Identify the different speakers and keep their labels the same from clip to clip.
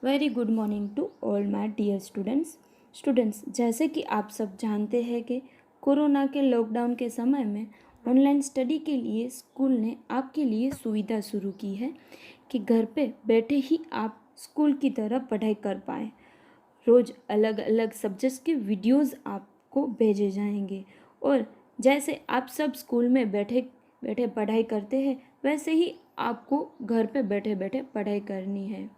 Speaker 1: Very good morning to all my dear students, जैसे कि आप सब जानते हैं कि कोरोना के लॉकडाउन के समय में ऑनलाइन स्टडी के लिए स्कूल ने आपके लिए सुविधा शुरू की है कि घर पे बैठे ही आप स्कूल की तरह पढ़ाई कर पाएँ। रोज़ अलग अलग सब्जेक्ट्स के वीडियोज़ आपको भेजे जाएंगे और जैसे आप सब स्कूल में बैठे बैठे पढ़ाई करते हैं वैसे ही आपको घर पे बैठे बैठे पढ़ाई करनी है।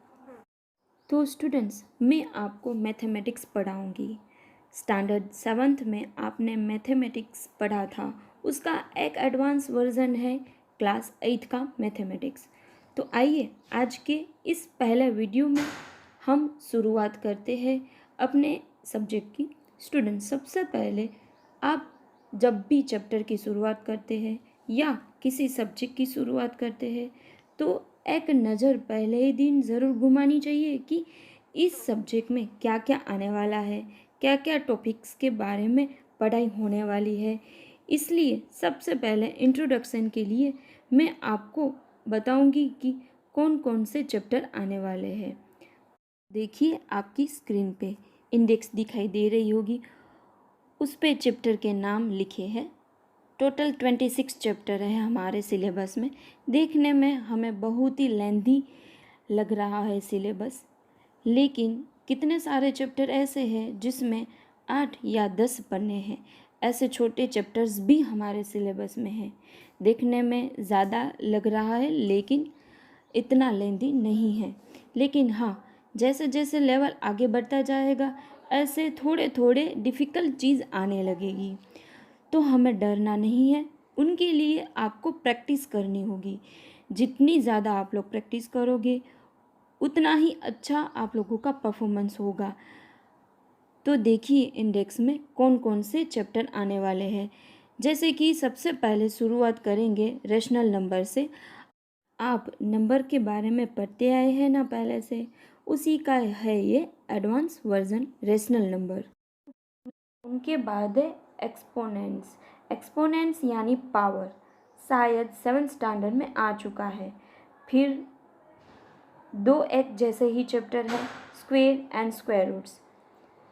Speaker 1: तो स्टूडेंट्स, मैं आपको मैथमेटिक्स पढ़ाऊंगी। स्टैंडर्ड 7th में आपने मैथमेटिक्स पढ़ा था, उसका एक एडवांस वर्जन है क्लास 8 का मैथमेटिक्स। तो आइए आज के इस पहले वीडियो में हम शुरुआत करते हैं अपने सब्जेक्ट की। स्टूडेंट्स, सबसे पहले आप जब भी चैप्टर की शुरुआत करते हैं या किसी सब्जेक्ट की शुरुआत करते हैं तो एक नज़र पहले ही दिन ज़रूर घुमानी चाहिए कि इस सब्जेक्ट में क्या क्या आने वाला है, क्या क्या टॉपिक्स के बारे में पढ़ाई होने वाली है। इसलिए सबसे पहले इंट्रोडक्शन के लिए मैं आपको बताऊंगी कि कौन कौन से चैप्टर आने वाले हैं। देखिए, आपकी स्क्रीन पे इंडेक्स दिखाई दे रही होगी, उस पे चैप्टर के नाम लिखे हैं। टोटल 26 चैप्टर है हमारे सिलेबस में। देखने में हमें बहुत ही लेंथी लग रहा है सिलेबस, लेकिन कितने सारे चैप्टर ऐसे हैं जिसमें 8 या 10 पन्ने हैं। ऐसे छोटे चैप्टर्स भी हमारे सिलेबस में हैं। देखने में ज़्यादा लग रहा है लेकिन इतना लेंथी नहीं है। लेकिन हाँ, जैसे जैसे लेवल आगे बढ़ता जाएगा ऐसे थोड़े थोड़े डिफ़िकल्ट चीज़ आने लगेगी। तो हमें डरना नहीं है, उनके लिए आपको प्रैक्टिस करनी होगी। जितनी ज़्यादा आप लोग प्रैक्टिस करोगे उतना ही अच्छा आप लोगों का परफॉर्मेंस होगा। तो देखिए इंडेक्स में कौन कौन से चैप्टर आने वाले हैं। जैसे कि सबसे पहले शुरुआत करेंगे रेशनल नंबर से। आप नंबर के बारे में पढ़ते आए हैं ना पहले से, उसी का है ये एडवांस वर्जन रेशनल नंबर। उनके बाद है एक्सपोनेंट्स। एक्सपोनेंट्स यानी पावर, शायद 7th स्टैंडर्ड में आ चुका है। फिर दो एक जैसे ही चैप्टर है square and square roots,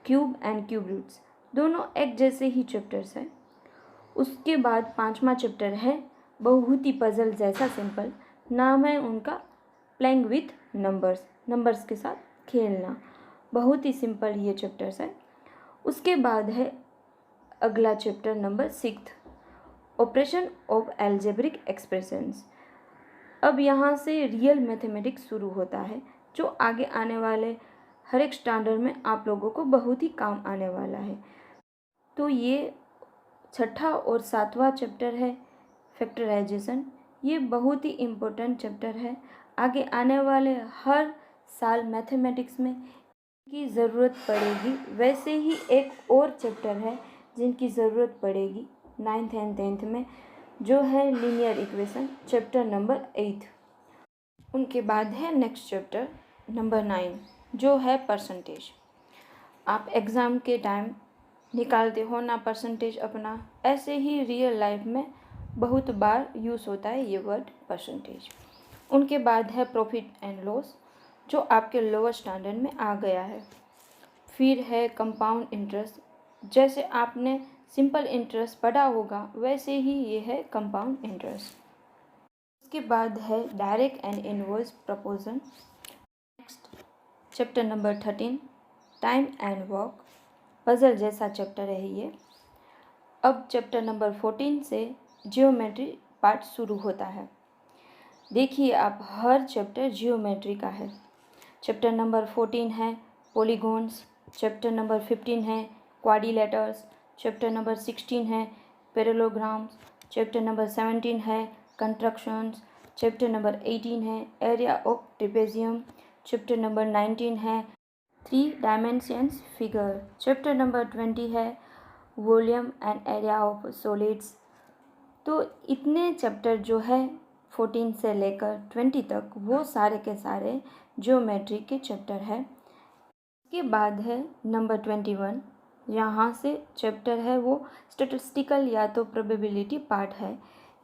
Speaker 1: cube and cube roots, दोनों एक जैसे ही चैप्टर्स हैं। उसके बाद 5वां चैप्टर है बहुत ही पजल जैसा सिंपल, नाम है उनका प्लेइंग विथ नंबर्स, नंबर्स के साथ खेलना। बहुत ही सिंपल ये चैप्टर्स है। उसके बाद है अगला chapter number 6, operation of algebraic expressions. अब यहाँ से रियल मैथमेटिक्स शुरू होता है जो आगे आने वाले हर एक स्टैंडर्ड में आप लोगों को बहुत ही काम आने वाला है। तो ये 6ठा और 7वां चैप्टर है फैक्टराइजेशन। ये बहुत ही इम्पोर्टेंट चैप्टर है। आगे आने वाले हर साल मैथमेटिक्स में की ज़रूरत पड़ेगी। वैसे ही एक और चैप्टर है जिनकी ज़रूरत पड़ेगी 9th एंड 10th में, जो है लीनियर इक्वेशन, चैप्टर नंबर 8। उनके बाद है नेक्स्ट चैप्टर नंबर 9 जो है परसेंटेज। आप एग्ज़ाम के टाइम निकालते हो ना परसेंटेज अपना, ऐसे ही रियल लाइफ में बहुत बार यूज़ होता है ये वर्ड परसेंटेज। उनके बाद है प्रॉफिट एंड लॉस जो आपके लोअर स्टैंडर्ड में आ गया है। फिर है कंपाउंड इंटरेस्ट, जैसे आपने सिंपल इंटरेस्ट पढ़ा होगा वैसे ही ये है कंपाउंड इंटरेस्ट। उसके बाद है direct and inverse proportion. Next chapter number 13 time and work, puzzle जैसा चैप्टर है ये। अब चैप्टर नंबर 14 से जियोमेट्री पार्ट शुरू होता है। देखिए आप, हर चैप्टर जियोमेट्री का है। चैप्टर नंबर 14 है पॉलीगॉन्स, चैप्टर नंबर 15 है क्वाड्रिलेटर्स, चैप्टर नंबर 16 है पैरेललोग्राम्स, चैप्टर नंबर 17 है कंस्ट्रक्शंस, चैप्टर नंबर 18 है area of trapezium, chapter number 19 है 3 डायमेंशंस फिगर, चैप्टर नंबर 20 है volume and area of solids. तो इतने चैप्टर जो है 14 से लेकर 20 तक वो सारे के सारे ज्योमेट्री के चैप्टर है। उसके बाद है नंबर 21, यहाँ से चैप्टर है वो स्टैटिस्टिकल या तो प्रोबेबिलिटी पार्ट है।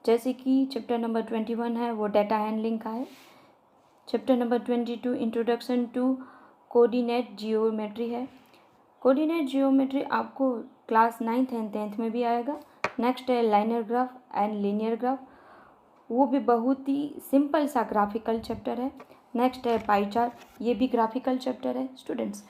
Speaker 1: जैसे कि चैप्टर नंबर 21 है वो डाटा हैंडलिंग का है। Chapter number 22 introduction to coordinate geometry है। कोऑर्डिनेट जियोमेट्री आपको क्लास 9th एंड 10th में भी आएगा। नेक्स्ट है liner graph and linear graph, वो भी बहुत ही सिंपल सा ग्राफिकल चैप्टर है। नेक्स्ट है पाई चार्ट, ये भी ग्राफिकल चैप्टर है। स्टूडेंट्स,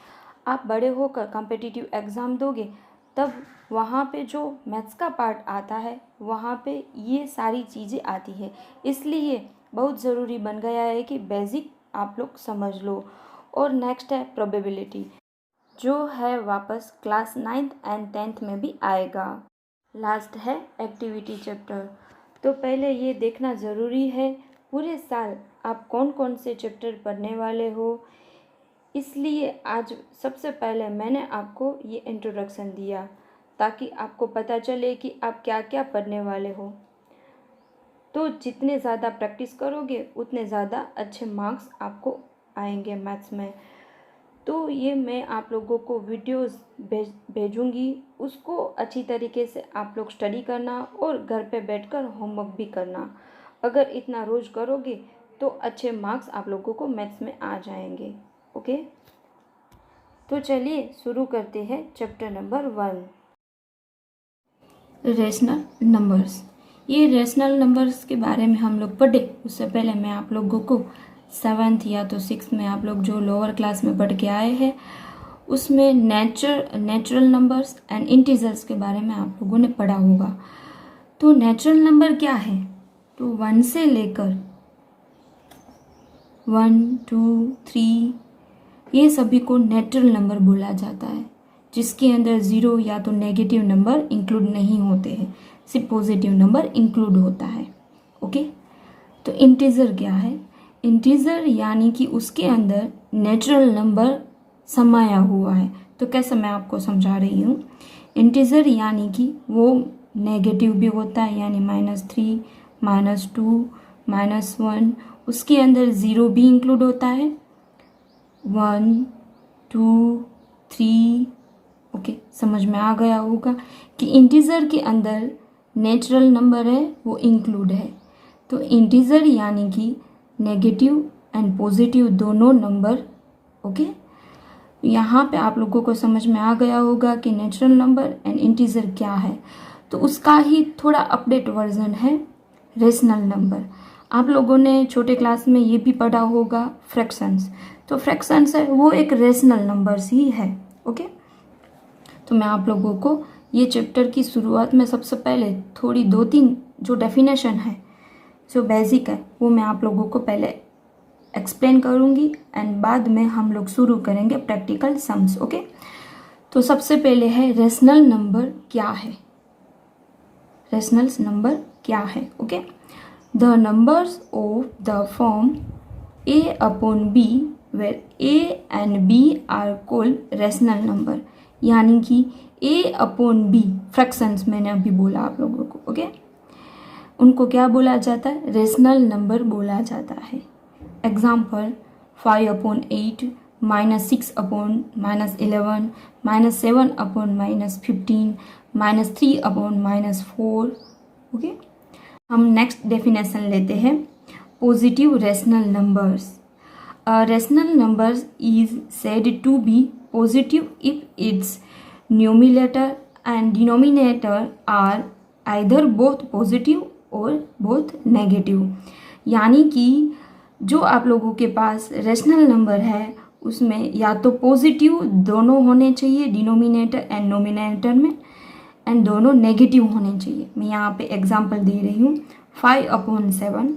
Speaker 1: आप बड़े होकर कॉम्पिटिटिव एग्ज़ाम दोगे तब वहाँ पे जो मैथ्स का पार्ट आता है वहाँ पे ये सारी चीज़ें आती है, इसलिए बहुत ज़रूरी बन गया है कि बेसिक आप लोग समझ लो। और नेक्स्ट है प्रोबेबिलिटी, जो है वापस क्लास 9th एंड 10th में भी आएगा। लास्ट है एक्टिविटी चैप्टर। तो पहले ये देखना ज़रूरी है पूरे साल आप कौन कौन से चैप्टर पढ़ने वाले हो, इसलिए आज सबसे पहले मैंने आपको ये इंट्रोडक्शन दिया ताकि आपको पता चले कि आप क्या क्या पढ़ने वाले हो। तो जितने ज़्यादा प्रैक्टिस करोगे उतने ज़्यादा अच्छे मार्क्स आपको आएंगे मैथ्स में। तो ये मैं आप लोगों को वीडियोस भेजूंगी, उसको अच्छी तरीके से आप लोग स्टडी करना और घर पे बैठकर होमवर्क भी करना। अगर इतना रोज़ करोगे तो अच्छे मार्क्स आप लोगों को मैथ्स में आ जाएंगे। ओके, तो चलिए शुरू करते हैं चैप्टर नंबर 1, रेशनल नंबर्स। ये रेशनल नंबर्स के बारे में हम लोग पढ़े उससे पहले मैं आप लोगों को 7th या तो 6th में आप लोग जो लोअर क्लास में पढ़ के आए हैं उसमें नेचुरल नंबर्स एंड इंटीजर्स के बारे में आप लोगों ने पढ़ा होगा। तो नेचुरल नंबर क्या है? तो 1 से लेकर 1, 2, 3 ये सभी को नेचुरल नंबर बोला जाता है, जिसके अंदर 0 या तो नेगेटिव नंबर इंक्लूड नहीं होते हैं, सिर्फ पॉजिटिव नंबर इंक्लूड होता है। ओके, तो इंटीजर क्या है? इंटीजर यानी कि उसके अंदर नेचुरल नंबर समाया हुआ है। तो कैसे मैं आपको समझा रही हूँ। इंटीजर यानी कि वो नेगेटिव भी होता है, यानी -3, -2, -1, उसके अंदर 0 भी इंक्लूड होता है, 1, 2, 3। ओके, समझ में आ गया होगा कि इंटीजर के अंदर नेचुरल नंबर है वो इंक्लूड है। तो इंटीजर यानी कि नेगेटिव एंड पॉजिटिव दोनों नंबर। ओके, यहाँ पे आप लोगों को समझ में आ गया होगा कि नेचुरल नंबर एंड इंटीजर क्या है। तो उसका ही थोड़ा अपडेट वर्जन है रेशनल नंबर। आप लोगों ने छोटे क्लास में ये भी पढ़ा होगा फ्रैक्शंस। तो फ्रैक्शंस है वो एक रेशनल नंबर्स ही है। ओके, तो मैं आप लोगों को ये चैप्टर की शुरुआत में सबसे पहले थोड़ी 2-3 जो डेफिनेशन है जो बेसिक है वो मैं आप लोगों को पहले एक्सप्लेन करूँगी एंड बाद में हम लोग शुरू करेंगे प्रैक्टिकल सम्स। ओके, तो सबसे पहले है रेशनल नंबर क्या है। रेशनल नंबर क्या है? Okay, the numbers of the form a/b where a and b are called rational number, यानी कि a/b फ्रैक्शंस मैंने अभी बोला आप लोगों को। ओके, उनको क्या बोला जाता है? रेशनल नंबर बोला जाता है। एग्जाम्पल 5/8, -6/-11, -7/-15, -3/-4। ओके, हम नेक्स्ट डेफिनेशन लेते हैं positive rational numbers. Rational numbers is said to be positive if its numerator and denominator are either both positive और बोथ नेगेटिव। यानी कि जो आप लोगों के पास रेशनल नंबर है उसमें या तो पॉजिटिव दोनों होने चाहिए डिनोमिनेटर एंड नोमिनेटर में, एंड दोनों नेगेटिव होने चाहिए। मैं यहाँ पे एग्जांपल दे रही हूँ 5/7,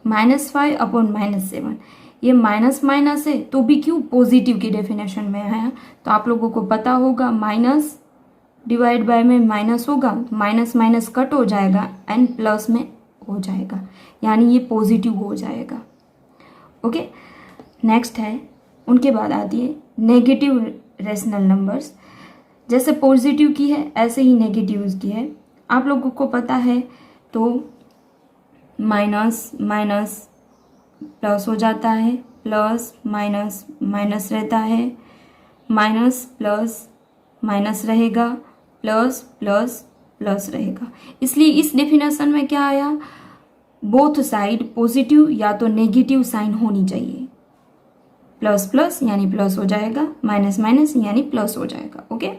Speaker 1: -5/-7। ये माइनस माइनस है तो भी क्यों पॉजिटिव की डेफिनेशन में है। तो आप लोगों को पता होगा माइनस डिवाइड बाय में माइनस होगा, माइनस माइनस कट हो जाएगा एंड प्लस में हो जाएगा, यानी ये पॉजिटिव हो जाएगा। ओके, नेक्स्ट है उनके बाद आती है नेगेटिव रेशनल नंबर्स। जैसे पॉजिटिव की है ऐसे ही नेगेटिव की है। आप लोगों को पता है तो माइनस माइनस प्लस हो जाता है, प्लस माइनस माइनस रहता है, माइनस प्लस माइनस रहेगा, प्लस प्लस प्लस रहेगा। इसलिए इस डेफिनेशन में क्या आया? बोथ साइड पॉजिटिव या तो नेगेटिव साइन होनी चाहिए। प्लस प्लस यानी प्लस हो जाएगा, माइनस माइनस यानी प्लस हो जाएगा। ओके,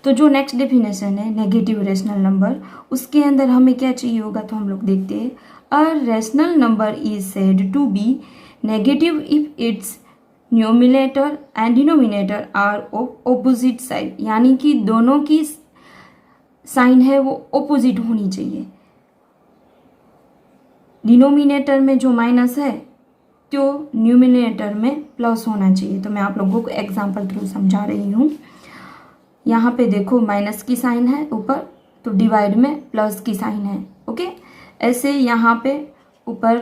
Speaker 1: तो जो नेक्स्ट डेफिनेशन है नेगेटिव रेशनल नंबर, उसके अंदर हमें क्या चाहिए होगा, तो हम लोग देखते हैं। A rational number is said to be negative if its numerator and denominator are of opposite side, यानी कि दोनों की साइन है वो ऑपोजिट होनी चाहिए। डिनोमिनेटर में जो माइनस है तो न्यूमिनेटर में प्लस होना चाहिए। तो मैं आप लोगों को एग्जांपल थ्रू समझा रही हूँ। यहाँ पे देखो माइनस की साइन है ऊपर, तो डिवाइड में प्लस की साइन है। ओके, ऐसे यहाँ पे ऊपर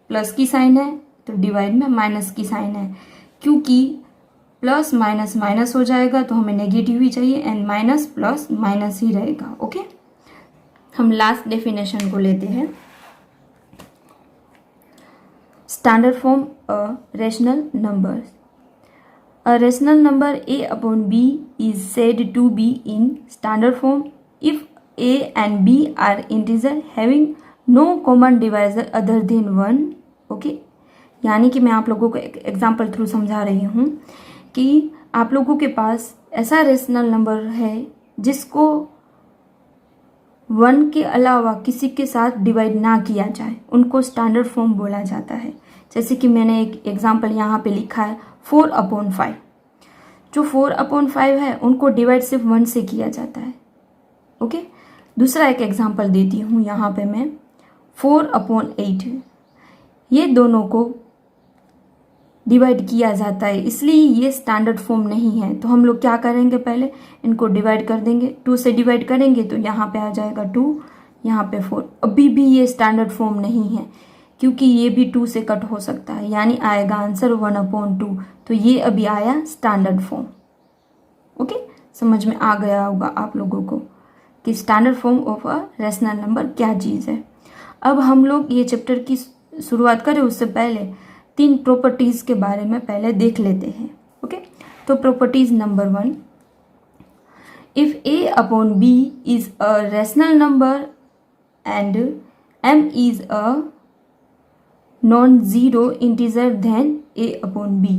Speaker 1: प्लस की साइन है तो डिवाइड में माइनस की साइन है। क्योंकि प्लस माइनस माइनस हो जाएगा तो हमें नेगेटिव ही चाहिए, एंड माइनस प्लस माइनस ही रहेगा। ओके, हम लास्ट डेफिनेशन को लेते हैं। Standard form a rational number. A rational number a upon b is said to be in standard form if a and b are integer having no common divisor other than 1. Okay? यानी कि मैं आप लोगों को एक example through समझा रही हूँ कि आप लोगों के पास ऐसा रेशनल नंबर है जिसको 1 के अलावा किसी के साथ डिवाइड ना किया जाए, उनको स्टैंडर्ड फॉर्म बोला जाता है। जैसे कि मैंने एक एग्जाम्पल यहाँ पे लिखा है 4/5। जो 4/5 है उनको डिवाइड सिर्फ 1 से किया जाता है। ओके, दूसरा एक एग्जाम्पल देती हूँ यहाँ पे मैं 4/8। ये दोनों को डिवाइड किया जाता है, इसलिए ये स्टैंडर्ड फॉर्म नहीं है। तो हम लोग क्या करेंगे, पहले इनको डिवाइड कर देंगे, 2 से डिवाइड करेंगे तो यहाँ पे आ जाएगा 2, यहाँ पे 4। अभी भी ये स्टैंडर्ड फॉर्म नहीं है क्योंकि ये भी 2 से कट हो सकता है, यानी आएगा आंसर 1/2। तो ये अभी आया स्टैंडर्ड फॉर्म। ओके, समझ में आ गया होगा आप लोगों को कि standard form of a rational number क्या चीज़ है। अब हम लोग ये चैप्टर की शुरुआत करें उससे पहले 3 प्रॉपर्टीज़ के बारे में पहले देख लेते हैं। ओके, तो properties number 1, if a/b is a rational number and m is a non zero integer then a/b,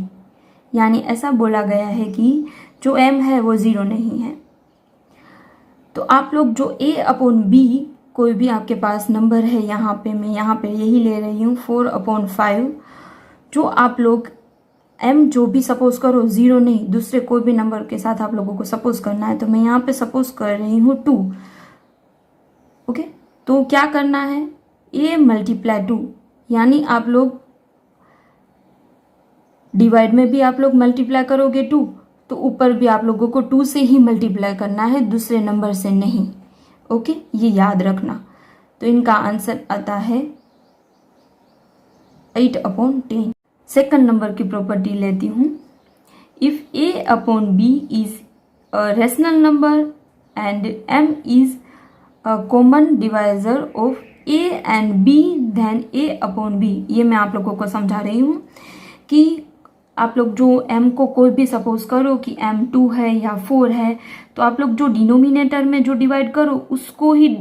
Speaker 1: यानी ऐसा बोला गया है कि जो m है वो जीरो नहीं है। तो आप लोग जो a/b कोई भी आपके पास नंबर है, यहाँ पे मैं यहाँ पे यही ले रही हूँ 4/5, जो आप लोग m जो भी सपोज करो, जीरो नहीं, दूसरे कोई भी नंबर के साथ आप लोगों को सपोज करना है। तो मैं यहाँ पे सपोज कर रही हूँ 2। ओके, तो क्या करना है, a × 2, यानी आप लोग डिवाइड में भी आप लोग मल्टीप्लाई करोगे 2, तो ऊपर भी आप लोगों को 2 से ही मल्टीप्लाई करना है, दूसरे नंबर से नहीं। ओके, ये याद रखना। तो इनका आंसर आता है 8/10। सेकंड नंबर की प्रॉपर्टी लेती हूँ, if a/b is a rational number and m is a common divisor of a and b then a/b। ये मैं आप लोगों को समझा रही हूँ कि आप लोग जो m को कोई भी सपोज करो कि m 2 है या 4 है, तो आप लोग जो डिनोमिनेटर में जो डिवाइड करो उसको ही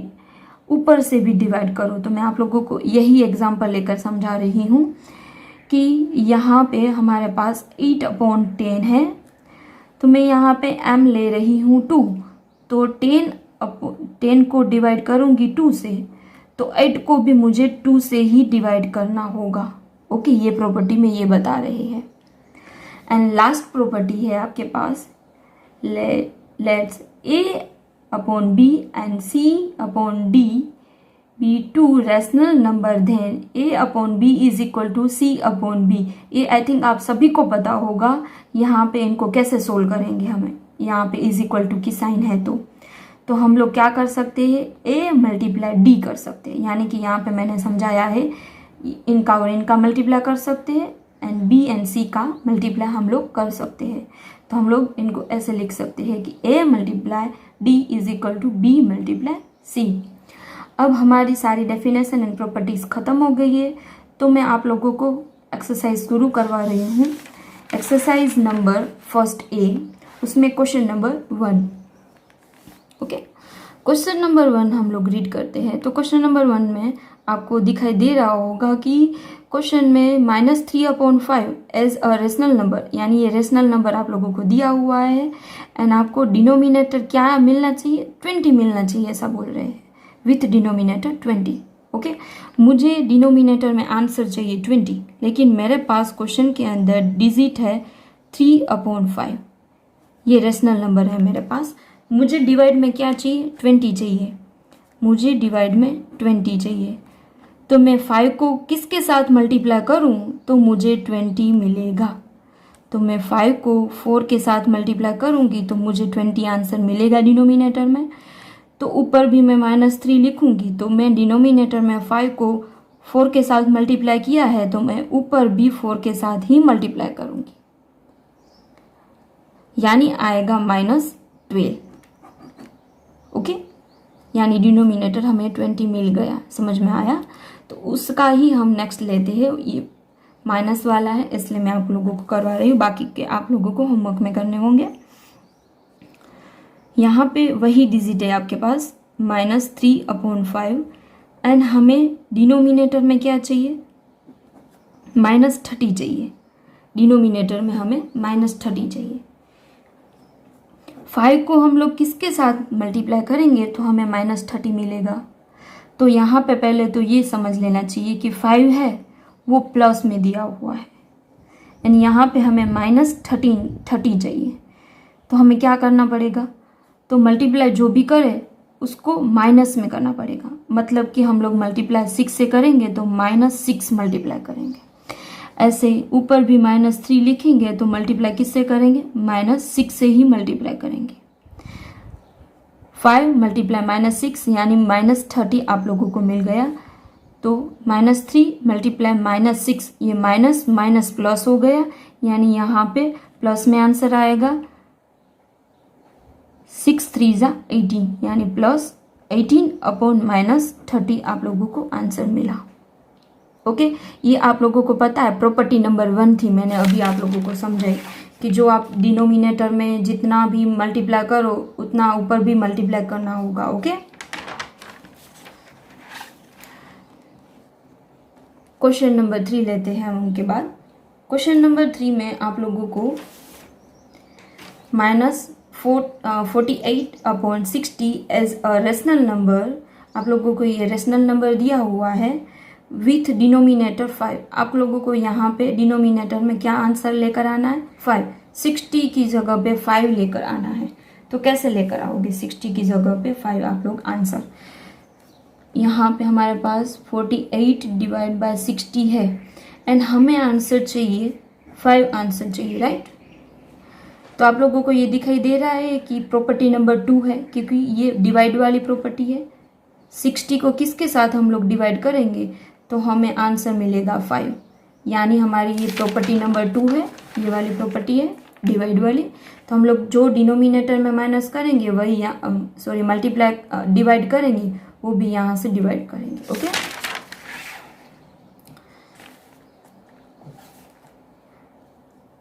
Speaker 1: ऊपर से भी डिवाइड करो। तो मैं आप लोगों को यही एग्जांपल लेकर समझा रही हूँ कि यहाँ पे हमारे पास 8/10 है, तो मैं यहाँ पे m ले रही हूँ 2, तो 10 को डिवाइड करूँगी 2 से, तो 8 को भी मुझे 2 से ही डिवाइड करना होगा। ओके, ये प्रॉपर्टी में ये बता रहे हैं। एंड लास्ट प्रॉपर्टी है आपके पास, let's a/b and c/d be 2 rational number then a/b is equal to c/b। ये आई थिंक आप सभी को पता होगा। यहाँ पे इनको कैसे सोल्व करेंगे, हमें यहाँ पे इज इक्वल टू की साइन है तो हम लोग क्या कर सकते हैं, a × d कर सकते हैं, यानी कि यहाँ पे मैंने समझाया है इनका और इनका मल्टीप्लाई कर सकते हैं, एंड b एंड c का मल्टीप्लाई हम लोग कर सकते हैं। तो हम लोग इनको ऐसे लिख सकते हैं कि a × d is equal to b × c। अब हमारी सारी डेफिनेशन एंड प्रॉपर्टीज खत्म हो गई है, तो मैं आप लोगों को एक्सरसाइज शुरू करवा रही हूँ। एक्सरसाइज नंबर फर्स्ट A, उसमें question number 1। Okay, question number 1 हम लोग रीड करते हैं। तो क्वेश्चन नंबर 1 में आपको दिखाई दे रहा होगा कि क्वेश्चन में -3/5 एज अ रेशनल नंबर, यानी ये रेशनल नंबर आप लोगों को दिया हुआ है एंड आपको डिनोमिनेटर क्या मिलना चाहिए, 20 मिलना चाहिए, ऐसा बोल रहे हैं, विथ डिनोमिनेटर 20। ओके, मुझे डिनोमिनेटर में आंसर चाहिए 20, लेकिन मेरे पास क्वेश्चन के अंदर डिजिट है 3/5, ये रेशनल नंबर है मेरे पास। मुझे डिवाइड में क्या चाहिए, 20 चाहिए, मुझे डिवाइड में 20 चाहिए। तो मैं 5 को किसके साथ मल्टीप्लाई करूं तो मुझे 20 मिलेगा। तो मैं 5 को 4 के साथ मल्टीप्लाई करूंगी तो मुझे 20 आंसर मिलेगा डिनोमिनेटर में। तो ऊपर भी मैं -3 लिखूंगी, तो मैं डिनोमिनेटर में 5 को 4 के साथ मल्टीप्लाई किया है तो मैं ऊपर भी 4 के साथ ही मल्टीप्लाई करूंगी, यानी आएगा -12। ओके, यानी डिनोमिनेटर हमें 20 मिल गया, समझ में आया। तो उसका ही हम नेक्स्ट लेते हैं, ये माइनस वाला है इसलिए मैं आप लोगों को करवा रही हूँ, बाकी के आप लोगों को होमवर्क में करने होंगे। यहाँ पे वही डिजिट है आपके पास -3/5 एंड हमें डिनोमिनेटर में क्या चाहिए, -30 चाहिए। डिनोमिनेटर में हमें -30 चाहिए। 5 को हम लोग किसके साथ मल्टीप्लाई करेंगे तो हमें -30 मिलेगा। तो यहाँ पे पहले तो ये समझ लेना चाहिए कि 5 है वो प्लस में दिया हुआ है एंड यहाँ पे हमें -30 चाहिए। तो हमें क्या करना पड़ेगा, तो मल्टीप्लाई जो भी करे उसको माइनस में करना पड़ेगा। मतलब कि हम लोग मल्टीप्लाई 6 से करेंगे तो -6 मल्टीप्लाई करेंगे। ऐसे ऊपर भी -3 लिखेंगे तो मल्टीप्लाई किससे करेंगे, -6 से ही मल्टीप्लाई करेंगे। 5 मल्टीप्लाई -6 यानी -30 आप लोगों को मिल गया। तो -3 मल्टीप्लाई -6, ये माइनस माइनस प्लस हो गया, यानी यहाँ पे प्लस में आंसर आएगा 6 3 = 18, यानी +18/- 30 आप लोगों को आंसर मिला। ओके, ये आप लोगों को पता है प्रॉपर्टी नंबर 1 थी, मैंने अभी आप लोगों को समझाई कि जो आप डिनोमिनेटर में जितना भी मल्टीप्लाई करो उतना ऊपर भी मल्टीप्लाई करना होगा। ओके, क्वेश्चन नंबर 3 लेते हैं हम उनके बाद। क्वेश्चन नंबर 3 में आप लोगों को -48/60 एज अ रेशनल नंबर, आप लोगों को ये रेशनल नंबर दिया हुआ है विथ डिनोमिनेटर 5। आप लोगों को यहाँ पे डिनोमिनेटर में क्या आंसर लेकर आना है, 5। 60 की जगह पे 5 लेकर आना है। तो कैसे लेकर आओगे 60 की जगह पे 5 आप लोग आंसर। यहाँ पे हमारे पास 48 / 60 है एंड हमें आंसर चाहिए 5 आंसर चाहिए, राइट। तो आप लोगों को ये दिखाई दे रहा है कि प्रॉपर्टी नंबर 2 है, क्योंकि ये डिवाइड वाली प्रॉपर्टी है। 60 को किसके साथ हम लोग डिवाइड करेंगे तो हमें आंसर मिलेगा 5, यानी हमारी ये प्रॉपर्टी नंबर 2 है, ये वाली प्रॉपर्टी है डिवाइड वाली। तो हम लोग जो डिनोमिनेटर में माइनस करेंगे वही मल्टीप्लाई डिवाइड करेंगे वो भी यहाँ से डिवाइड करेंगे। ओके,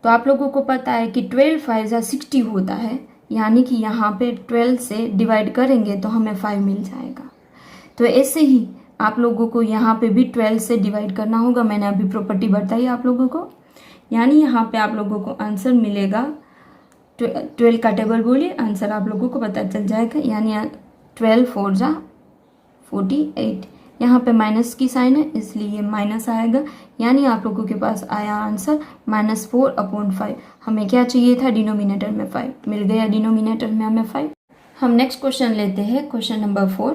Speaker 1: तो आप लोगों को पता है कि 12 5 = 60 होता है, यानी कि यहाँ पे 12 से डिवाइड करेंगे तो हमें 5 मिल जाएगा। तो ऐसे ही आप लोगों को यहाँ पे भी 12 से डिवाइड करना होगा, मैंने अभी प्रॉपर्टी बताई आप लोगों को, यानी यहाँ पे आप लोगों को आंसर मिलेगा 12 का टेबल बोलिए, आंसर आप लोगों को पता चल जाएगा, यानी 12 4 = 48। यहाँ पे माइनस की साइन है इसलिए माइनस आएगा, यानी आप लोगों के पास आया आंसर -4/5। हमें क्या चाहिए था, डिनोमिनेटर में 5 मिल गया, डिनोमिनेटर में हमें 5। हम नेक्स्ट क्वेश्चन लेते हैं, क्वेश्चन नंबर 4।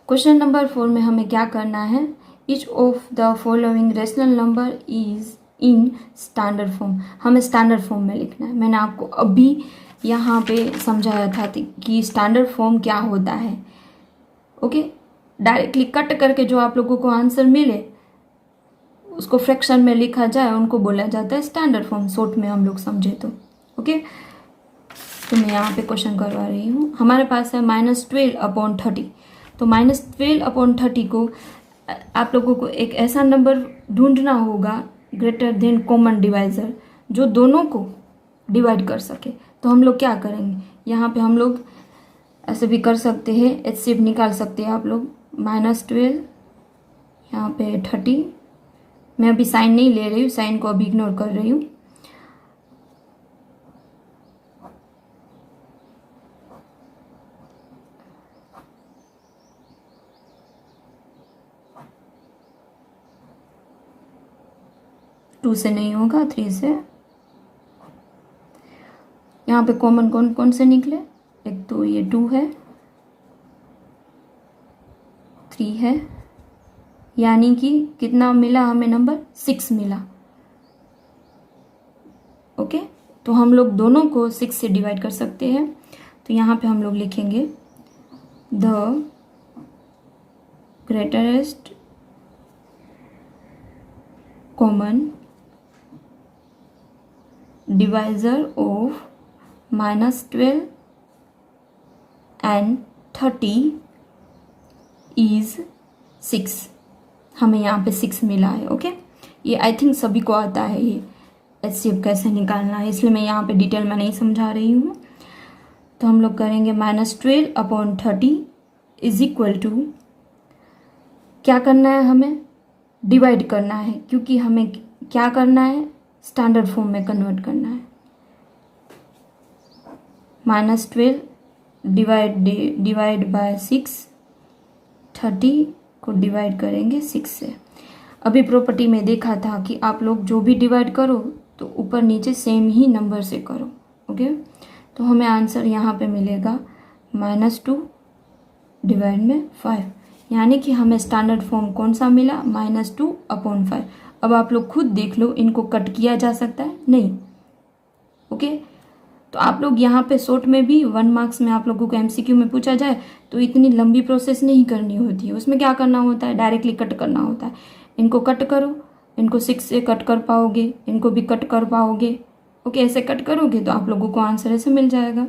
Speaker 1: क्वेश्चन नंबर 4 में हमें क्या करना है, each of the following rational number is in standard form. हमें स्टैंडर्ड फॉर्म में लिखना है। मैंने आपको अभी यहाँ पे समझाया था कि स्टैंडर्ड फॉर्म क्या होता है। ओके, डायरेक्टली कट करके जो आप लोगों को आंसर मिले उसको फ्रैक्शन में लिखा जाए उनको बोला जाता है स्टैंडर्ड फॉर्म, शॉर्ट में हम लोग समझे तो। ओके, तो मैं यहाँ पे क्वेश्चन करवा रही हूँ। हमारे पास है -12/30। तो -12/30 को आप लोगों को एक ऐसा नंबर ढूंढना होगा ग्रेटर देन कॉमन डिवाइजर जो दोनों को डिवाइड कर सके। तो हम लोग क्या करेंगे, यहाँ पे हम लोग ऐसे भी कर सकते हैं, HCF निकाल सकते हैं आप लोग। -12 यहाँ पे 30, मैं अभी साइन नहीं ले रही हूँ, साइन को अभी इग्नोर कर रही हूँ। टू से नहीं होगा, 3 से। यहाँ पे कॉमन कौन कौन से निकले, एक तो ये 2 है, 3 है, यानी कि कितना मिला हमें नंबर, 6 मिला। ओके, तो हम लोग दोनों को 6 से डिवाइड कर सकते हैं। तो यहाँ पे हम लोग लिखेंगे the greatest common divisor of -12 and 30 is 6। हमें यहाँ पे 6 मिला है। ओके, ये आई थिंक सभी को आता है ये HCF कैसे निकालना है, इसलिए मैं यहाँ पे डिटेल में नहीं समझा रही हूँ। तो हम लोग करेंगे -12/30 इज इक्वल टू, क्या करना है हमें, डिवाइड करना है, क्योंकि हमें क्या करना है, स्टैंडर्ड फॉर्म में कन्वर्ट करना है। -12 डिवाइड बाय 6, 30 को डिवाइड करेंगे 6 से। अभी प्रॉपर्टी में देखा था कि आप लोग जो भी डिवाइड करो तो ऊपर नीचे सेम ही नंबर से करो। ओके, तो हमें आंसर यहाँ पे मिलेगा -2 डिवाइड में 5, यानी कि हमें स्टैंडर्ड फॉर्म कौन सा मिला, -2/5। अब आप लोग खुद देख लो, इनको कट किया जा सकता है, नहीं। ओके, तो आप लोग यहाँ पे शॉर्ट में भी 1 मार्क्स में आप लोगों को MCQ में पूछा जाए तो इतनी लंबी प्रोसेस नहीं करनी होती है। उसमें क्या करना होता है, डायरेक्टली कट करना होता है। इनको कट करो, इनको 6 से कट कर पाओगे, इनको भी कट कर पाओगे। ओके, ऐसे कट करोगे तो आप लोगों को आंसर ऐसे मिल जाएगा।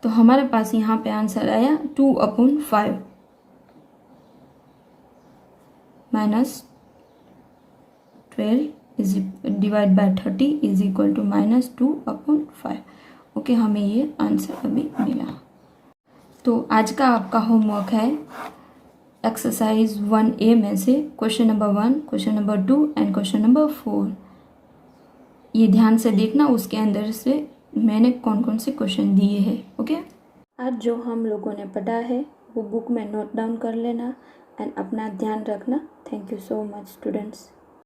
Speaker 1: तो हमारे पास यहाँ पे आंसर आया 2/5 -12 is divide by 30 is equal to -2/5। Okay, हमें ये आंसर अभी मिला। तो आज का आपका होमवर्क है एक्सरसाइज 1A में से question number 1, question number 2 and question number 4। ये ध्यान से देखना, उसके अंदर से मैंने कौन कौन से क्वेश्चन दिए हैं। ओके, आज जो हम लोगों ने पढ़ा है वो बुक में नोट डाउन कर लेना एंड अपना ध्यान रखना। Thank you so much students.